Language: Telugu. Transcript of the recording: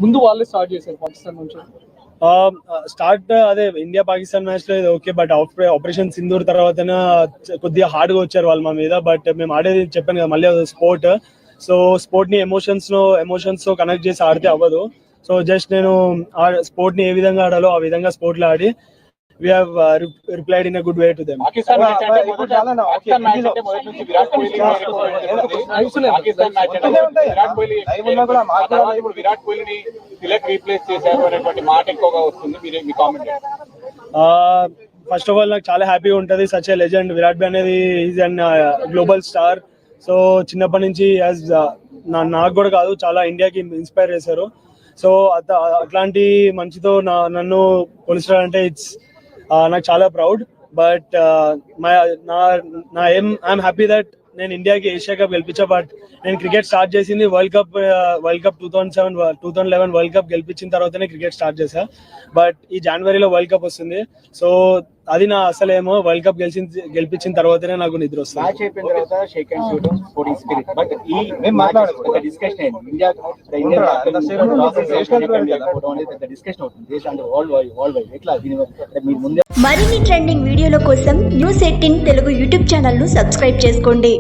ముందు వాళ్ళే స్టార్ట్ చేశారు పాకిస్తాన్ నుంచి. స్టార్ట్ అదే ఇండియా పాకిస్తాన్ మ్యాచ్ లో ఓకే, బట్ ఆపరేషన్ సింధూర్ తర్వాత కొద్దిగా హార్డ్ గా వచ్చారు వాళ్ళు మా మీద. బట్ మేము ఆడేది చెప్పాను కదా మళ్ళీ స్పోర్ట్, సో స్పోర్ట్ ని ఎమోషన్స్ తో కనెక్ట్ చేసి ఆడితే అవ్వదు. సో జస్ట్ నేను స్పోర్ట్ ని ఏ విధంగా ఆడాలో ఆ విధంగా స్పోర్ట్ లో ఆడి we have replied in a good way to them. Pakistan match ante మొదటి నుంచి విరాట్ కోహ్లీ ఇప్పుడు విరాట్ కోహ్లీని తిలక్ రీప్లేస్ చేశారు అనేటువంటి మాట ఎక్కువగా వస్తుంది. మీ కామెంట్? ఫస్ట్ ఆఫ్ ఆల్ నాకు చాలా హ్యాపీగా ఉంటుంది. సచ్ ఏ లెజెండ్ విరాట్ బి అనేది is an global star. So చిన్నప్పటి నుంచి నాకు కూడా కాదు చాలా ఇండియాకి ఇన్స్పైర్ చేశారు. సో అట్లాంటి మంచితో నన్ను పోలిస్తారంటే ఇట్స్ నాకు చాలా ప్రౌడ్. బట్ నా ఐఎమ్ హ్యాపీ దట్ నేను ఇండియాకి ఏషియా కప్ గెలిపించా. బట్ నేను క్రికెట్ స్టార్ట్ చేసింది వరల్డ్ కప్ 2011 వరల్డ్ కప్ గెలిపించిన తర్వాతనే క్రికెట్ స్టార్ట్ చేశా. బట్ ఈ జనవరిలో వరల్డ్ కప్ వస్తుంది. సో అది నా అసలేమో వరల్డ్ కప్ గెలిపించిన తర్వాతనే నాకు నిద్ర వస్తుంది. మరిన్ని ట్రెండింగ్ వీడియోల కోసం న్యూస్ 18 తెలుగు యూట్యూబ్ ఛానల్ ను సబ్స్క్రైబ్ చేసుకోండి.